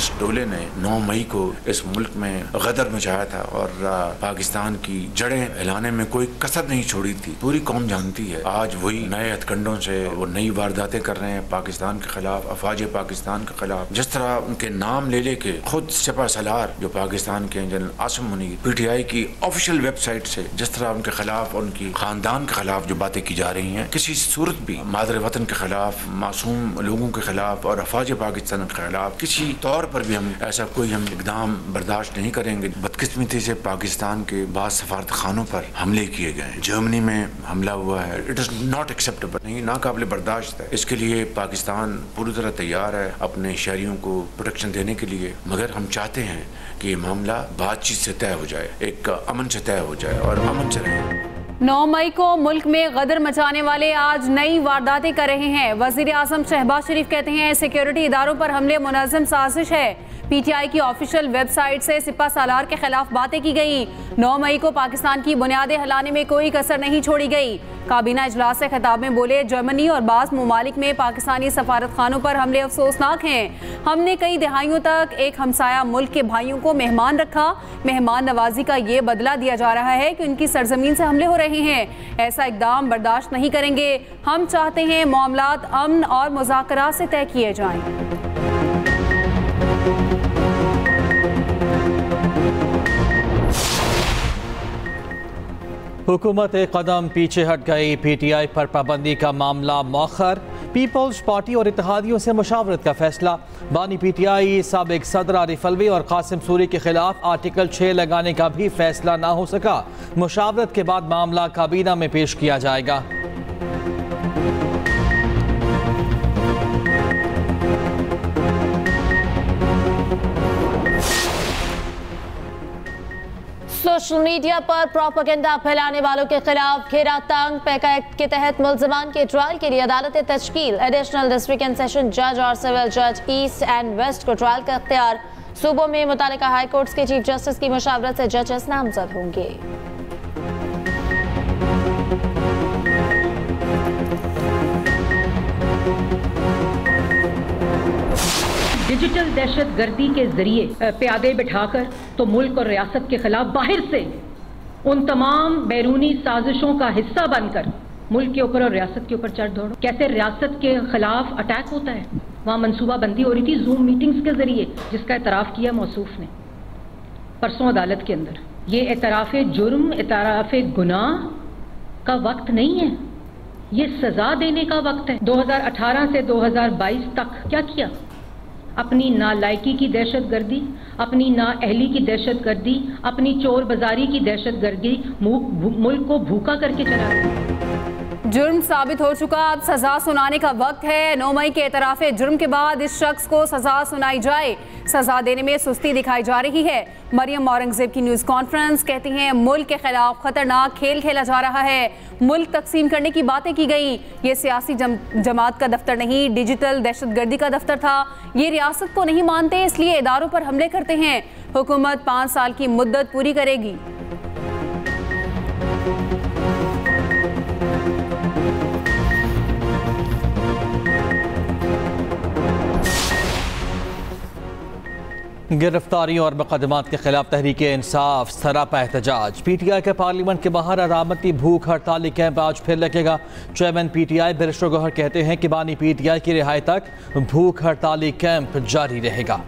जिस डोले ने 9 मई को इस मुल्क में गदर मचाया था और पाकिस्तान की जड़ें हिलाने में कोई कसर नहीं छोड़ी थी, पूरी कौम जानती है। आज वही नए हथकंडों से वो नई वारदातें कर रहे हैं पाकिस्तान के खिलाफ, अफवाज पाकिस्तान के खिलाफ। जिस तरह उनके नाम ले लेके खुद सिपा सलार जो पाकिस्तान के जनरल आसिम मुनीर PTI की ऑफिशियल वेबसाइट से जिस तरह उनके खिलाफ, उनकी खानदान के खिलाफ जो बातें की जा रही हैं, किसी सूरत भी मादर वतन के खिलाफ, मासूम लोगों के खिलाफ और अफवाज पाकिस्तान के खिलाफ किसी तौर पर भी हम ऐसा कोई हम इकदाम बर्दाश्त नहीं करेंगे। बदकिस्मती से पाकिस्तान के बाद सफारत खानों पर हमले किए गए, जर्मनी में हमला हुआ है। इट इज़ नॉट एक्सेप्टेबल, नहीं, नाकाबिल बर्दाश्त है। इसके लिए पाकिस्तान पूरी तरह तैयार है अपने शहरियों को प्रोटेक्शन देने के लिए, मगर हम चाहते हैं कि ये मामला बातचीत से तय हो जाए, एक अमन से तय हो जाए और अमन से रहे। 9 मई को मुल्क में गदर मचाने वाले आज नई वारदातें कर रहे हैं। वजीर आजम शहबाज शरीफ कहते हैं सिक्योरिटी इदारों पर हमले मुनज़्ज़म साजिश है। PTI की ऑफिशियल वेबसाइट से सिपा सालार के खिलाफ बातें की गई। 9 मई को पाकिस्तान की बुनियादें हिलाने में कोई कसर नहीं छोड़ी गई। काबीना इजलास से खिताब में बोले जर्मनी और बाज़ ममालिक में पाकिस्तानी सफारत खानों पर हमले अफसोसनाक हैं। हमने कई दहाइयों तक एक हमसाया मुल्क के भाइयों को मेहमान रखा। मेहमान नवाजी का ये बदला दिया जा रहा है कि उनकी सरजमीन से हमले हो रहे हैं। ऐसा इकदाम बर्दाश्त नहीं करेंगे। हम चाहते हैं मामलात अमन और मुज़ाकरात से तय किए जाएं। हुकूमत एक कदम पीछे हट गई। PTI पर पाबंदी का मामला मौखर। पीपल्स पार्टी और इत्तेहादियों से मुशावरत का फैसला। बानी PTI साबिक सदर आरिफ अलवी और कासिम सूरी के खिलाफ आर्टिकल 6 लगाने का भी फैसला ना हो सका। मुशावरत के बाद मामला काबीना में पेश किया जाएगा। सोशल मीडिया पर प्रोपेगेंडा फैलाने वालों के खिलाफ घेरा तंग। पैका एक्ट के तहत मुल्ज़िमान के ट्रायल के लिए अदालत तश्कील। एडिशनल डिस्ट्रिक्ट एंड सेशन जज और सिविल जज ईस्ट एंड वेस्ट को ट्रायल का इख्तियार। सूबों में मुतालिका हाई कोर्ट्स के चीफ जस्टिस की मुशावरत से जजेस नामजद होंगे। डिजिटल दहशत गर्दी के जरिए प्यादे बिठाकर तो मुल्क और रियासत के खिलाफ बाहर से उन तमाम बैरूनी साजिशों का हिस्सा बनकर मुल्क के ऊपर और रियासत के ऊपर चढ़ दौड़ो। कैसे रियासत के खिलाफ अटैक होता है, वहाँ मनसूबाबंदी हो रही थी जूम मीटिंग्स के जरिए, जिसका एतराफ़ किया मौसूफ ने परसों अदालत के अंदर। ये एतराफ़ जुर्म, एतराफ़ गुनाह का वक्त नहीं है, ये सजा देने का वक्त है। 2018 से 2022 तक क्या किया? अपनी नालायकी की दहशत गर्दी, अपनी नाअहली की दहशत गर्दी, अपनी चोर बाजारी की दहशत गर्दी मुल्क को भूखा करके चला गया। जुर्म साबित हो चुका, अब सजा सुनाने का वक्त है। 9 मई के एतराफ़े जुर्म के बाद इस शख्स को सजा सुनाई जाए। सजा देने में सुस्ती दिखाई जा रही है। मरियम औरंगजेब की न्यूज़ कॉन्फ्रेंस कहती हैं मुल्क के खिलाफ खतरनाक खेल खेला जा रहा है। मुल्क तकसीम करने की बातें की गई। ये सियासी जमात का दफ्तर नहीं, डिजिटल दहशतगर्दी का दफ्तर था। ये रियासत को नहीं मानते, इसलिए इदारों पर हमले करते हैं। हुकूमत 5 साल की मुद्दत पूरी करेगी। गिरफ्तारी और मुकदमात के खिलाफ तहरीक इंसाफ सरापा एहतजाज। PTI के पार्लियामेंट के बाहर अरामती भूख हड़ताली कैंप आज फिर लगेगा। चेयरमैन PTI बैरिस्टर गौहर कहते हैं कि बानी PTI की रिहाई तक भूख हड़ताली कैंप जारी रहेगा।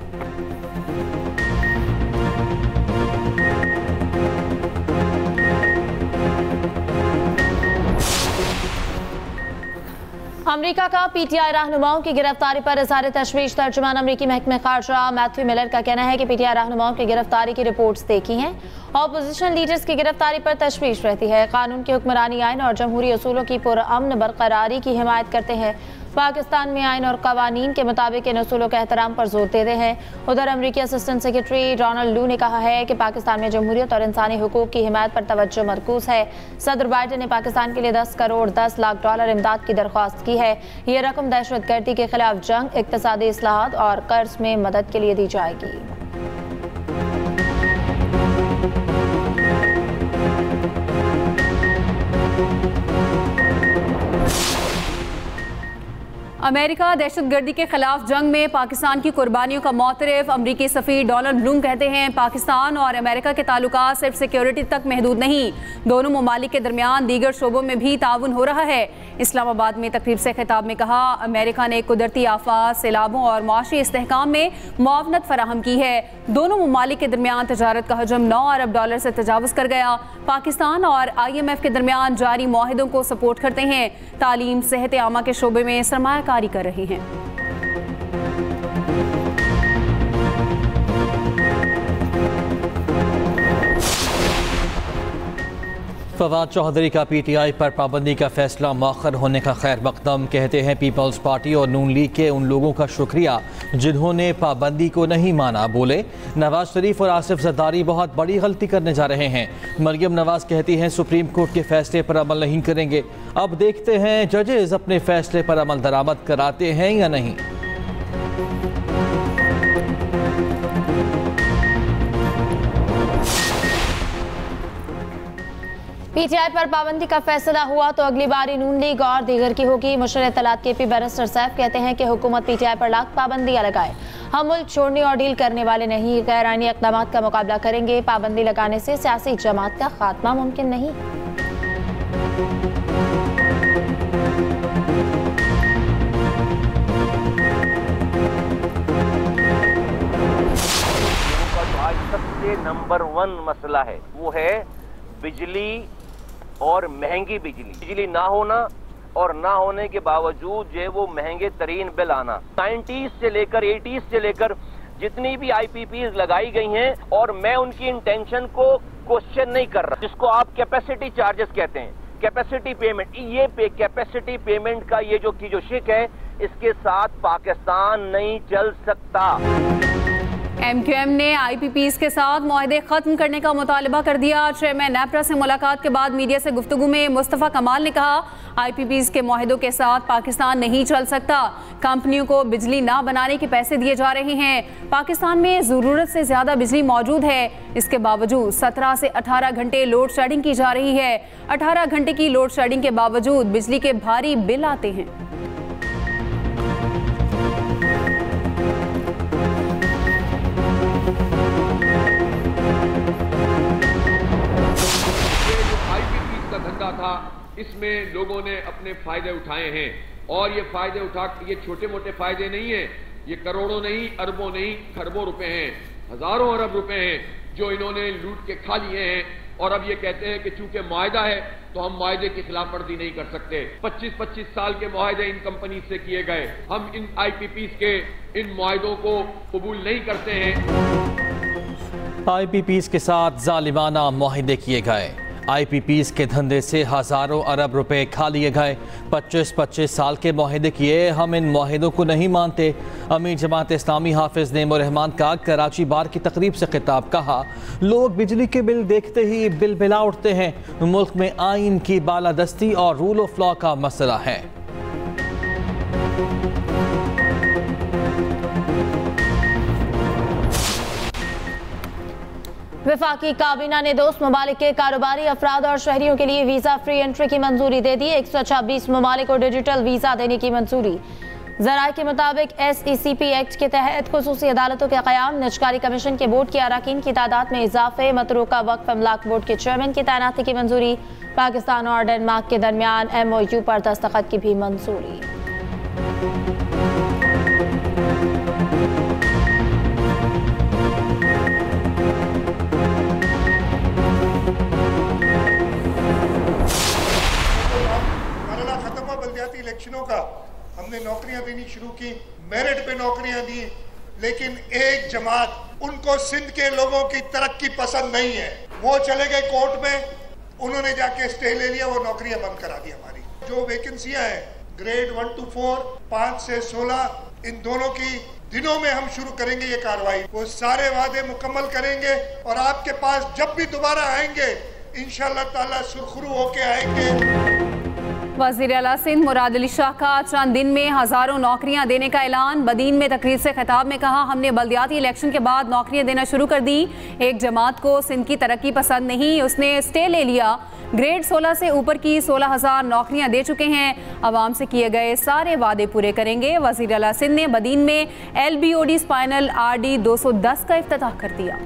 अमेरिका का PTI रहनुमाओं की गिरफ्तारी पर इज़हार तशवीश। तर्जुमान अमेरिकी महकमे खारजा मैथ्यू मिलर का कहना है कि PTI रहनुमाओं की गिरफ्तारी की रिपोर्ट्स देखी हैं। ऑपोजिशन लीडर्स की गिरफ्तारी पर तशवीश रहती है। कानून की हुक्मरानी, आइन और जमहूरी असूलों की पुरअमन बरकरारी की हिमायत करते हैं। पाकिस्तान में आइन और कवानीन के मुताबिक इन असूलों के एहतराम पर जोर देते हैं। उधर अमरीकी असिस्टेंट सेक्रेटरी डोनाल्ड लू ने कहा है कि पाकिस्तान में जमहूरियत और इंसानी हुकूक की हिमायत पर तवज्जो मरकूज है। सदर बाइडन ने पाकिस्तान के लिए 10 करोड़ 10 लाख डॉलर इमदाद की दरख्वास्त की है। ये रकम दहशतगर्दी के खिलाफ जंग, इक्तसादी इस्लाहात और कर्ज में मदद के लिए दी जाएगी। अमेरिका दहशतगर्दी के खिलाफ जंग में पाकिस्तान की कुर्बानियों का मोतरफ। अमरीकी सफ़ीर डोनाल्ड ब्लूम कहते हैं पाकिस्तान और अमेरिका के ताल्लुकात सिर्फ सिक्योरिटी तक महदूद नहीं, दोनों ममालिक के दरमियान दीगर शोबों में भी ताउन हो रहा है। इस्लामाबाद में तकरीब से खिताब में कहा, अमेरिका ने कुदरती आफात, सैलाबों और मुआशी इस्तेहकाम में मुआवनत फराहम की है। दोनों ममालिक के दरमियान तजारत का हजम $9 अरब से तजावज़ कर गया। पाकिस्तान और IMF के दरमियान जारी मुआहिदों को सपोर्ट करते हैं। तालीम, सेहत आमा के शोबे में सरमायाकारी कर रहे हैं। फवाद चौधरी का PTI पर पाबंदी का फैसला मौखर होने का खैर मकदम। कहते हैं पीपल्स पार्टी और नून लीग के उन लोगों का शुक्रिया जिन्होंने पाबंदी को नहीं माना। बोले नवाज शरीफ और आसिफ जरदारी बहुत बड़ी गलती करने जा रहे हैं। मरियम नवाज कहती हैं सुप्रीम कोर्ट के फैसले पर अमल नहीं करेंगे। अब देखते हैं जजेस अपने फैसले पर अमल दरामद कराते हैं या नहीं। PTI पर पाबंदी का फैसला हुआ तो अगली बारी नून लीग और दीगर की होगी। मुशर्र इत्तलात KP बैरिस्टर सैफ कहते हैं कि हुकूमत PTI पर लाख पाबंदियां लगाए। हम मुल्क छोड़ने और डील करने वाले नहीं, गैर आईनी इक़दामात का मुकाबला करेंगे। पाबंदी लगाने से सियासी जमात का खात्मा मुमकिन नहीं। आज सबसे नंबर 1 मसला है वो है बिजली और महंगी बिजली ना होना और ना होने के बावजूद जो है वो महंगे तरीन बिल आना। 90s से लेकर 80s से लेकर जितनी भी IPPs लगाई गई हैं और मैं उनकी इंटेंशन को क्वेश्चन नहीं कर रहा, जिसको आप कैपेसिटी चार्जेस कहते हैं, कैपेसिटी पेमेंट, ये कैपेसिटी पेमेंट का ये जो शिक है, इसके साथ पाकिस्तान नहीं चल सकता। MQM ने IPPs के साथ मुआहदे खत्म करने का मुतालबा कर दिया। चेयरमैन नेपरा से मुलाकात के बाद मीडिया से गुफ्तगू में मुस्तफ़ा कमाल ने कहा, IPPs के मुआहदों के साथ पाकिस्तान नहीं चल सकता। कंपनियों को बिजली ना बनाने के पैसे दिए जा रहे हैं। पाकिस्तान में ज़रूरत से ज़्यादा बिजली मौजूद है, इसके बावजूद 17 से 18 घंटे लोड शेडिंग की जा रही है। 18 घंटे की लोड शेडिंग के बावजूद बिजली के भारी बिल आते हैं। धंधा था, इसमें लोगों ने अपने फायदे उठाए हैं और ये फायदे ये छोटे मोटे फायदे नहीं है, ये करोड़ों नहीं, अरबों नहीं, खरबों रुपए हैं, हजारों अरब रुपए हैं जो इन्होंने लूट के खा लिए हैं। और अब ये कहते हैं कि चूंकि मुआहदा है तो हम मुआहदे की खिलाफवर्जी नहीं कर सकते। 25-25 साल के मुआहदे इन कंपनी से किए गए, हम इन IPPs के इन मुआहदों को कबूल नहीं करते हैं। IPPs के साथ जालिमाना मुआहदे किए गए। IPPs के धंधे से हज़ारों अरब रुपए खा लिए गए। 25-25 साल के मुआहदे किए, हम इन मुआहदों को नहीं मानते। अमीर जमात इस्लामी हाफिज नेम रहमान का कराची बार की तकरीब से खिताब, कहा लोग बिजली के बिल देखते ही बिल बिला उठते हैं। मुल्क में आइन की बालादस्ती और रूल ऑफ लॉ का मसला है। वफाकी काबीना ने दोस्त ममालिक के कारोबारी अफराद और शहरियों के लिए वीज़ा फ्री एंट्री की मंजूरी दे दी। 126 ममालिक को डिजिटल वीज़ा देने की मंजूरी। ज़राए के मुताबिक SECP एक्ट के तहत खुसूसी अदालतों के क़याम, निजकारी कमीशन के बोर्ड के अरकान की तादाद में इजाफे, मतरूका वक्फ अमलाक बोर्ड के चेयरमैन की तैनाती की मंजूरी। पाकिस्तान और डेनमार्क के दरमियान MOU पर दस्तखत की भी मंजूरी। इलेक्शनों का हमने नौकरियां देनी शुरू की, मेरिट पे नौकरियां दी, लेकिन एक जमात, उनको सिंध के लोगों की तरक्की पसंद नहीं है। वो चले गए कोर्ट में, उन्होंने जाके स्टे ले लिया, वो नौकरियां बंद करा दी। हमारी जो वैकेंसियां हैं ग्रेड 1 to 4, 5 से 16, इन दोनों की दिनों में हम शुरू करेंगे ये कार्रवाई। वो सारे वादे मुकम्मल करेंगे और आपके पास जब भी दोबारा आएंगे इंशाअल्लाह ताला सुरखरू होके आएंगे। वज़ीर आला सिंध मुराद अली शाह का चंद दिन में हज़ारों नौकरियां देने का ऐलान। बदीन में तकरीर से खिताब में कहा, हमने बल्दियाती इलेक्शन के बाद नौकरियां देना शुरू कर दी। एक जमात को सिंध की तरक्की पसंद नहीं, उसने स्टे ले लिया। ग्रेड 16 से ऊपर की 16,000 नौकरियां दे चुके हैं। अवाम से किए गए सारे वादे पूरे करेंगे। वज़ीर आला सिंध ने बदीन में LBOD स्पाइनल RD 210 का इफ्तिताह कर दिया।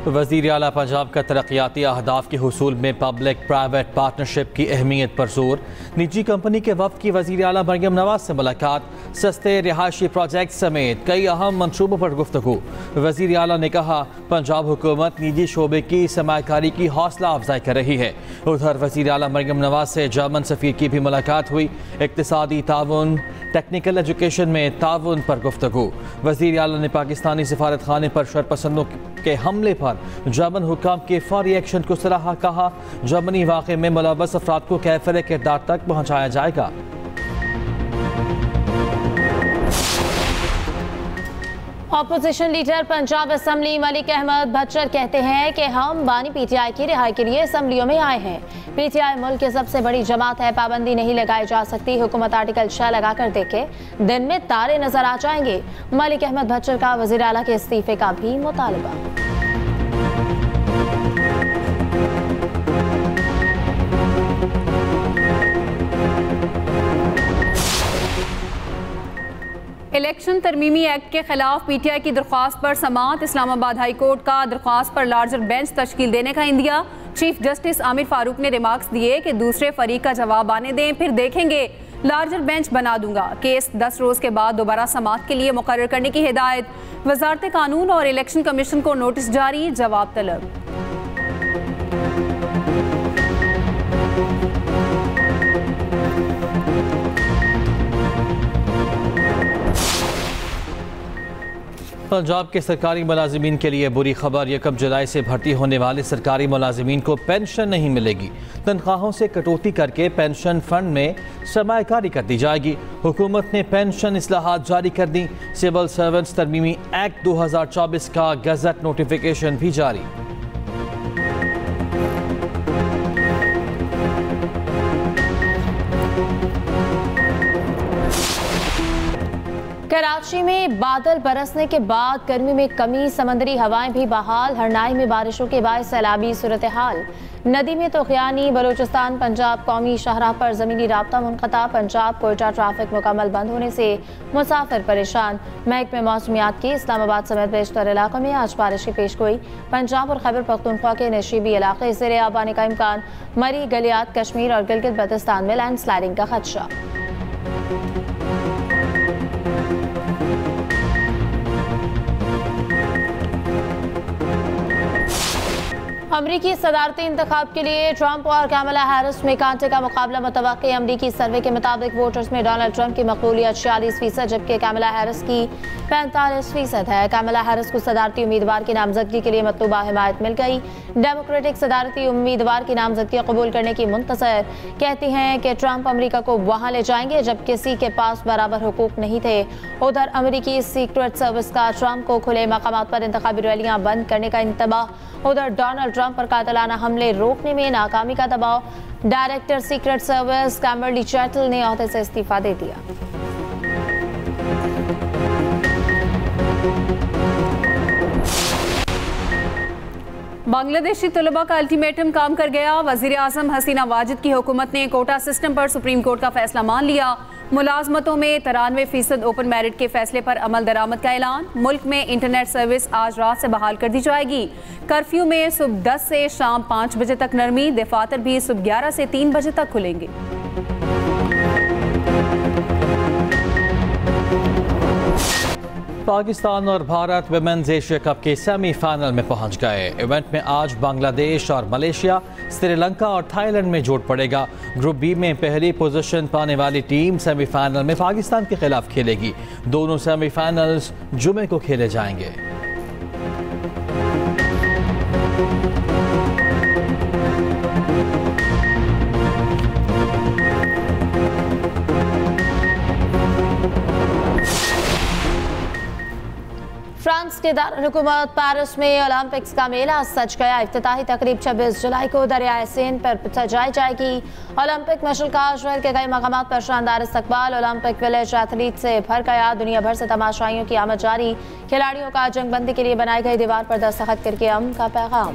वज़ीर आला पंजाब का तरक्याती अहदाफ के हुसूल में पब्लिक प्राइवेट पार्टनरशिप की अहमियत पर जोर। निजी कंपनी के वफ़द की वज़ीर आला मरियम नवाज से मुलाकात। सस्ते रिहायशी प्रोजेक्ट समेत कई अहम मनसूबों पर गुफ्तगू। वज़ीर आला ने कहा, पंजाब हुकूमत निजी शोबे की सरमायाकारी की हौसला अफजाई कर रही है। उधर वज़ीर आला मरियम नवाज से जर्मन सफ़ीर की भी मुलाकात हुई। इक़्तिसादी ताउन, टेक्निकल एजुकेशन में ताउन पर गुफ्तगू। वज़ीर आला ने पाकिस्तानी सफारत खाने पर शरपसंदों के हमले पर जर्मन हुकाम के फौरी एक्शन को सराहा। कहा, जर्मनी वाक़े में मुलव्वस अफराद को कैफ़िर किरदार तक पहुँचाया जाएगा। Opposition leader Punjab assembly Malik Ahmad Bhachchar कहते हैं कि हम बानी PTI की रिहाई के लिए असम्बलियों में आए हैं। PTI मुल्क की सबसे बड़ी जमात है, पाबंदी नहीं लगाई जा सकती। हुकूमत आर्टिकल 6 लगा कर देखे, दिन में तारे नजर आ जाएंगे। मलिक अहमद भच्चर का वज़ीर आला के इस्तीफे का भी मुतालबा। इलेक्शन तरमीमी एक्ट के खिलाफ PTI की दरख्वास्त पर समाअत। इस्लामाबाद हाई कोर्ट का दरख्वास्त पर लार्जर बेंच तश्कील देने का India. Chief justice Aamir Farooq ने रिमार्क्स दिए कि दूसरे फरीक का जवाब आने दें, फिर देखेंगे। लार्जर बेंच बना दूंगा। केस 10 रोज के बाद दोबारा समाअत के लिए मुकर्रर करने की हिदायत। वजारत कानून और इलेक्शन कमीशन को नोटिस जारी, जवाब तलब। पंजाब के सरकारी मुलाजिमीन के लिए बुरी खबर। 1 जुलाई से भर्ती होने वाले सरकारी मुलाजिमीन को पेंशन नहीं मिलेगी। तनख्वाहों से कटौती करके पेंशन फंड में सरमायाकारी कर दी जाएगी। हुकूमत ने पेंशन इस्लाहात जारी कर दी। सिविल सर्वेंट्स तरमीमी एक्ट 2024 का गजट नोटिफिकेशन भी जारी। कराची में बादल बरसने के बाद गर्मी में कमी, समंदरी हवाएं भी बहाल। हरनाई में बारिशों के बाद सैलाबी सूरत हाल। नदी में तोखियानी, बलूचिस्तान पंजाब कौमी शाहराह पर ज़मीनी राब्ता मुनक़ता। पंजाब कोयटा ट्रैफिक मुकम्मल बंद होने से मुसाफिर परेशान। महकमे मौसमियात की इस्लामाबाद समेत बेशतर इलाकों में आज बारिश की पेशगोई। पंजाब और खैबर पख्तूनख्वा के नशीबी इलाके ज़ेरे आब आने का इम्कान। मरी, गलियात, कश्मीर और गिलगित बल्तिस्तान में लैंड स्लाइडिंग का खदशा। अमरीकी सदारती इंतखाब के लिए ट्रंप और कैमला हैरिस में कांटे का मुकाबला मुतवक्के। अमरीकी सर्वे के मुताबिक वोटर्स में डोनाल्ड ट्रंप की मकबूलियत 46%, जबकि कैमला हैरिस की 45% है। कैमला हैरिस को सदारती उम्मीदवार की नामजदगी के लिए मतलूबा हिमायत मिल गई। डेमोक्रेटिक सदारती उम्मीदवार की नामजदगी कबूल करने की मुंतज़र। कहती हैं कि ट्रंप अमरीका को वहाँ ले जाएंगे जब किसी के पास बराबर हुकूक नहीं थे। उधर अमरीकी सीक्रेट सर्विस का ट्रंप को खुले मकामात पर इंतखाबी रैलियाँ बंद करने का इंतबाह। उधर डोनाल्ड ट्रंप पर कातिलाना हमले रोकने में नाकामी का दबाव। डायरेक्टर सीक्रेट सर्विस कैम्बरली चैटल ने ओहदे से इस्तीफा दे दिया। बांग्लादेशी तलबा का अल्टीमेटम काम कर गया। वजीर आजम हसीना वाजिद की हुकूमत ने कोटा सिस्टम पर सुप्रीम कोर्ट का फैसला मान लिया। मुलाजमतों में 93% ओपन मेरिट के फैसले पर अमल दरामद का ऐलान। मुल्क में इंटरनेट सर्विस आज रात से बहाल कर दी जाएगी। कर्फ्यू में सुबह 10 से शाम 5 बजे तक नरमी। दफातर भी सुबह 11 से 3 बजे तक खुलेंगे। पाकिस्तान और भारत विमेंस एशिया कप के सेमीफाइनल में पहुंच गए। इवेंट में आज बांग्लादेश और मलेशिया, श्रीलंका और थाईलैंड में जोड़ पड़ेगा। ग्रुप बी में पहली पोजीशन पाने वाली टीम सेमीफाइनल में पाकिस्तान के खिलाफ खेलेगी। दोनों सेमीफाइनल्स जुमे को खेले जाएंगे। फ्रांस के दारुल-हुकूमत पेरिस में ओलंपिक्स का मेला सज गया। इफ्तिताही तकरीब 26 जुलाई को दरियाए सेन पर सजाई जाएगी। ओलंपिक मशल का शहर के कई मकामात पर शानदार इस्तकबाल। ओलंपिक विलेज एथलीट से भर गया। दुनिया भर से तमाशाइयों की आमद जारी। खिलाड़ियों का जंगबंदी के लिए बनाई गई दीवार पर दस्तखत करके अमन का पैगाम।